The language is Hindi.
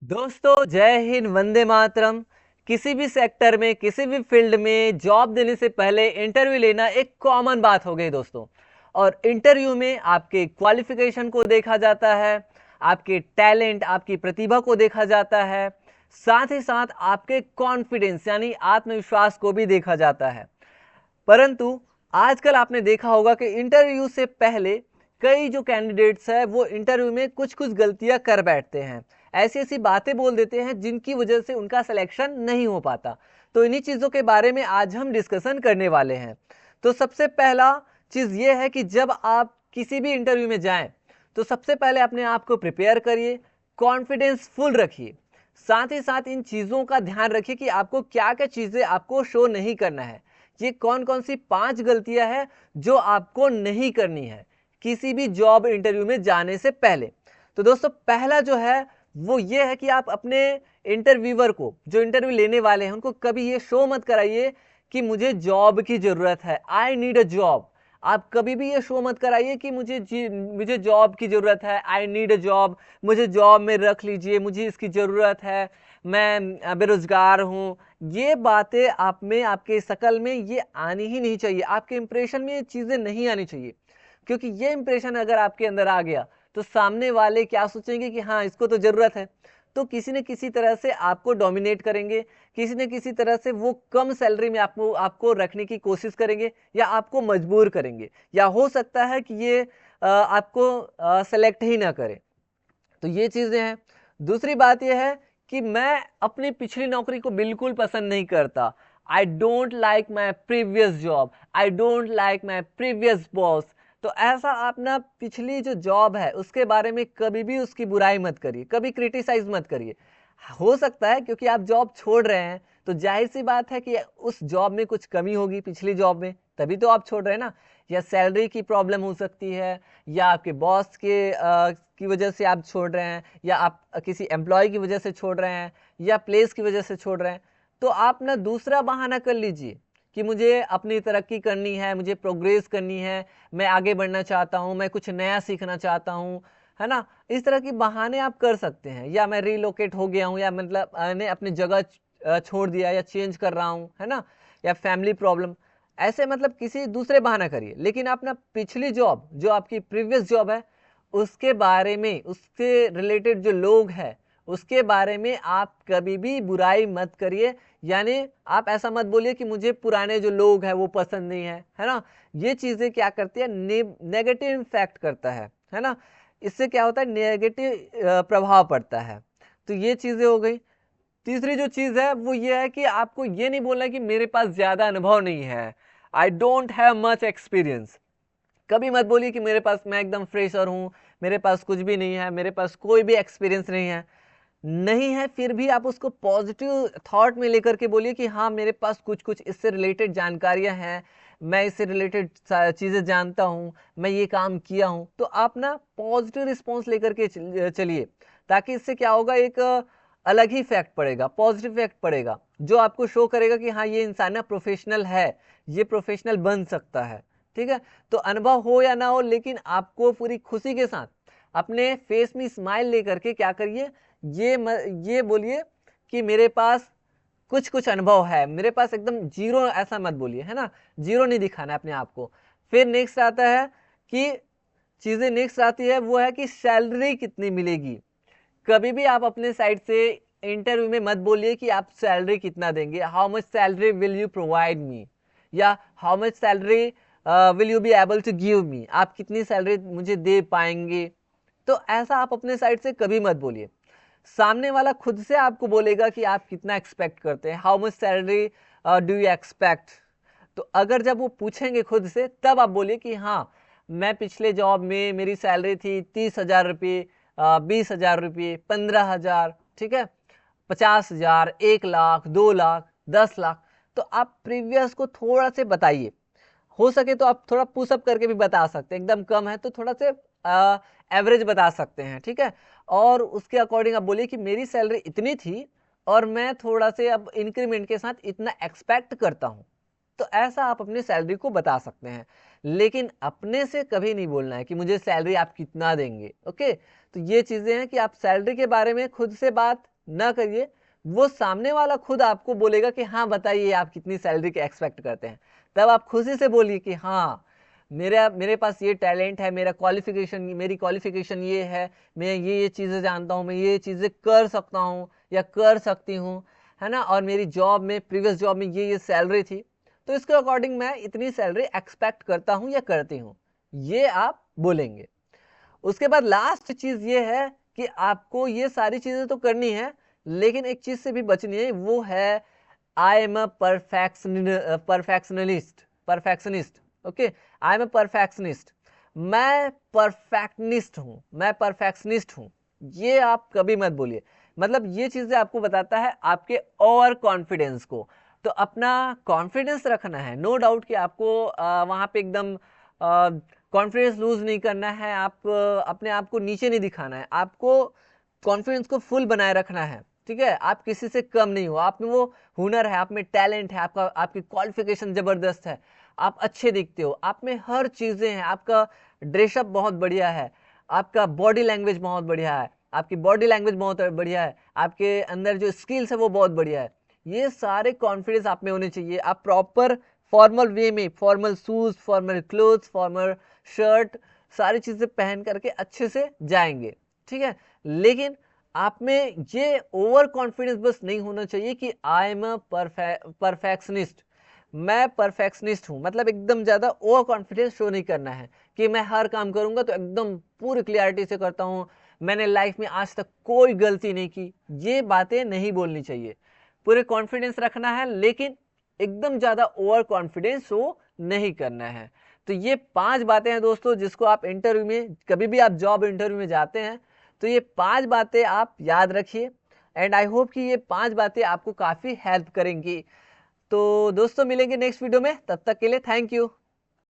दोस्तों जय हिंद, वंदे मातरम। किसी भी सेक्टर में, किसी भी फील्ड में जॉब देने से पहले इंटरव्यू लेना एक कॉमन बात हो गई दोस्तों। और इंटरव्यू में आपके क्वालिफिकेशन को देखा जाता है, आपके टैलेंट, आपकी प्रतिभा को देखा जाता है, साथ ही साथ आपके कॉन्फिडेंस यानी आत्मविश्वास को भी देखा जाता है। परंतु आजकल आपने देखा होगा कि इंटरव्यू से पहले कई जो कैंडिडेट्स है वो इंटरव्यू में कुछ कुछ गलतियां कर बैठते हैं, ऐसी ऐसी बातें बोल देते हैं जिनकी वजह से उनका सिलेक्शन नहीं हो पाता। तो इन्हीं चीज़ों के बारे में आज हम डिस्कशन करने वाले हैं। तो सबसे पहला चीज़ ये है कि जब आप किसी भी इंटरव्यू में जाएं तो सबसे पहले अपने आप को प्रिपेयर करिए, कॉन्फिडेंस फुल रखिए। साथ ही साथ इन चीज़ों का ध्यान रखिए कि आपको क्या क्या चीज़ें आपको शो नहीं करना है। ये कौन कौन सी 5 गलतियां हैं जो आपको नहीं करनी है किसी भी जॉब इंटरव्यू में जाने से पहले। तो दोस्तों पहला जो है वो ये है कि आप अपने इंटरव्यूअर को, जो इंटरव्यू लेने वाले हैं, उनको कभी ये शो मत कराइए कि मुझे जॉब की ज़रूरत है, आई नीड अ जॉब। आप कभी भी ये शो मत कराइए कि मुझे जॉब की ज़रूरत है, आई नीड अ जॉब, मुझे जॉब में रख लीजिए, मुझे इसकी ज़रूरत है, मैं बेरोज़गार हूँ। ये बातें आप में, आपके शकल में ये आनी ही नहीं चाहिए, आपके इंप्रेशन में ये चीज़ें नहीं आनी चाहिए। क्योंकि ये इंप्रेशन अगर आपके अंदर आ गया तो सामने वाले क्या सोचेंगे कि हाँ इसको तो ज़रूरत है, तो किसी न किसी तरह से आपको डोमिनेट करेंगे, किसी न किसी तरह से वो कम सैलरी में आपको आपको रखने की कोशिश करेंगे या आपको मजबूर करेंगे, या हो सकता है कि ये आपको सेलेक्ट ही ना करें। तो ये चीज़ें हैं। दूसरी बात ये है कि मैं अपनी पिछली नौकरी को बिल्कुल पसंद नहीं करता। I don't like my previous job, I don't like my previous boss. तो ऐसा आप ना पिछली जो जॉब है उसके बारे में कभी भी उसकी बुराई मत करिए, कभी क्रिटिसाइज मत करिए। हो सकता है क्योंकि आप जॉब छोड़ रहे हैं तो जाहिर सी बात है कि उस जॉब में कुछ कमी होगी पिछली जॉब में, तभी तो आप छोड़ रहे हैं ना। या सैलरी की प्रॉब्लम हो सकती है, या आपके बॉस की वजह से आप छोड़ रहे हैं, या आप किसी एम्प्लॉय की वजह से छोड़ रहे हैं, या प्लेस की वजह से छोड़ रहे हैं। तो आप ना दूसरा बहाना कर लीजिए कि मुझे अपनी तरक्की करनी है, मुझे प्रोग्रेस करनी है, मैं आगे बढ़ना चाहता हूँ, मैं कुछ नया सीखना चाहता हूँ, है ना। इस तरह की बहाने आप कर सकते हैं। या मैं रिलोकेट हो गया हूँ, या मतलब मैंने अपनी जगह छोड़ दिया या चेंज कर रहा हूँ, है ना। या फैमिली प्रॉब्लम, ऐसे मतलब किसी दूसरे बहाना करिए। लेकिन अपना पिछली जॉब, जो आपकी प्रीवियस जॉब है, उसके बारे में, उससे रिलेटेड जो लोग हैं उसके बारे में आप कभी भी बुराई मत करिए। यानी आप ऐसा मत बोलिए कि मुझे पुराने जो लोग हैं वो पसंद नहीं है ना। ये चीज़ें क्या करती है, नेगेटिव इम्पैक्ट करता है ना। इससे क्या होता है, नेगेटिव प्रभाव पड़ता है। तो ये चीज़ें हो गई। तीसरी जो चीज़ है वो ये है कि आपको ये नहीं बोलना है कि मेरे पास ज़्यादा अनुभव नहीं है, I don't have much experience. कभी मत बोलिए कि मेरे पास, मैं एकदम फ्रेशर हूँ, मेरे पास कुछ भी नहीं है, मेरे पास कोई भी एक्सपीरियंस नहीं है। नहीं है फिर भी आप उसको पॉजिटिव थॉट में लेकर के बोलिए कि हाँ मेरे पास कुछ कुछ इससे रिलेटेड जानकारियां हैं, मैं इससे रिलेटेड चीज़ें जानता हूँ, मैं ये काम किया हूँ। तो आप ना पॉजिटिव रिस्पॉन्स लेकर के चलिए, ताकि इससे क्या होगा, एक अलग ही फैक्ट पड़ेगा, पॉजिटिव फैक्ट पड़ेगा, जो आपको शो करेगा कि हाँ ये इंसान ना प्रोफेशनल है, ये प्रोफेशनल बन सकता है। ठीक है। तो अनुभव हो या ना हो, लेकिन आपको पूरी खुशी के साथ अपने फेस में स्माइल लेकर के क्या करिए, ये बोलिए कि मेरे पास कुछ कुछ अनुभव है, मेरे पास एकदम जीरो ऐसा मत बोलिए, है ना। जीरो नहीं दिखाना है अपने आप को। फिर नेक्स्ट आता है कि चीज़ें नेक्स्ट आती है वो है कि सैलरी कितनी मिलेगी। कभी भी आप अपने साइड से इंटरव्यू में मत बोलिए कि आप सैलरी कितना देंगे, how much salary will you provide me, या how much salary will you be able to give me, आप कितनी सैलरी मुझे दे पाएंगे। तो ऐसा आप अपने साइड से कभी मत बोलिए। सामने वाला खुद से आपको बोलेगा कि आप कितना एक्सपेक्ट करते हैं, how much salary do you expect. तो अगर जब वो पूछेंगे खुद से, तब आप बोलिए कि हाँ मैं पिछले जॉब में मेरी सैलरी थी 30,000 रुपये, 20,000 रुपये, 15,000, ठीक है, 50,000, 1 लाख, 2 लाख, 10 लाख। तो आप प्रीवियस को थोड़ा से बताइए। हो सके तो आप थोड़ा पुशअप करके भी बता सकते हैं, एकदम कम है तो थोड़ा से एवरेज बता सकते हैं, ठीक है। और उसके अकॉर्डिंग आप बोलिए कि मेरी सैलरी इतनी थी और मैं थोड़ा से अब इंक्रीमेंट के साथ इतना एक्सपेक्ट करता हूँ। तो ऐसा आप अपनी सैलरी को बता सकते हैं। लेकिन अपने से कभी नहीं बोलना है कि मुझे सैलरी आप कितना देंगे। ओके। तो ये चीज़ें हैं कि आप सैलरी के बारे में खुद से बात ना करिए, वो सामने वाला खुद आपको बोलेगा कि हाँ बताइए आप कितनी सैलरी के एक्सपेक्ट करते हैं। तब आप खुशी से बोलिए कि हाँ मेरे पास ये टैलेंट है, मेरी क्वालिफिकेशन ये है, मैं ये चीज़ें जानता हूँ, मैं ये चीज़ें कर सकता हूँ या कर सकती हूँ, है ना, और मेरी जॉब में, प्रीवियस जॉब में ये सैलरी थी, तो इसके अकॉर्डिंग मैं इतनी सैलरी एक्सपेक्ट करता हूँ या करती हूँ, ये आप बोलेंगे। उसके बाद लास्ट चीज़ ये है कि आपको ये सारी चीज़ें तो करनी है, लेकिन एक चीज़ से भी बचनी है, वो है I am a perfectionist. Okay, I am a perfectionist, मैं परफेक्शनिस्ट हूँ, ये आप कभी मत बोलिए। मतलब ये चीज़ें आपको बताता है आपके ओवर कॉन्फिडेंस को। तो अपना कॉन्फिडेंस रखना है, नो डाउट कि आपको वहाँ पे एकदम कॉन्फिडेंस लूज नहीं करना है, आप अपने आप को नीचे नहीं दिखाना है, आपको कॉन्फिडेंस को फुल बनाए रखना है। ठीक है, आप किसी से कम नहीं हो, आप में वो हुनर है, आप में टैलेंट है, आपकी क्वालिफिकेशन जबरदस्त है, आप अच्छे दिखते हो, आप में हर चीज़ें हैं, आपका ड्रेसअप बहुत बढ़िया है, आपका बॉडी लैंग्वेज बहुत बढ़िया है, आपकी बॉडी लैंग्वेज बहुत बढ़िया है, आपके अंदर जो स्किल्स है वो बहुत बढ़िया है। ये सारे कॉन्फिडेंस आप में होने चाहिए। आप प्रॉपर फॉर्मल वे में, formal shoes, formal clothes, formal shirt, सारी चीज़ें पहन करके अच्छे से जाएंगे। ठीक है, लेकिन आप में ये ओवर कॉन्फिडेंस बस नहीं होना चाहिए कि आई एम अ परफेक्शनिस्ट, मैं परफेक्शनिस्ट हूँ, मतलब एकदम ज़्यादा ओवर कॉन्फिडेंस शो नहीं करना है कि मैं हर काम करूँगा तो एकदम पूरी क्लियरिटी से करता हूँ, मैंने लाइफ में आज तक कोई गलती नहीं की, ये बातें नहीं बोलनी चाहिए। पूरे कॉन्फिडेंस रखना है, लेकिन एकदम ज़्यादा ओवर कॉन्फिडेंस शो नहीं करना है। तो ये 5 बातें हैं दोस्तों, जिसको आप इंटरव्यू में, कभी भी आप जॉब इंटरव्यू में जाते हैं तो ये 5 बातें आप याद रखिए, एंड आई होप कि ये 5 बातें आपको काफ़ी हेल्प करेंगी। तो दोस्तों मिलेंगे नेक्स्ट वीडियो में, तब तक के लिए थैंक यू।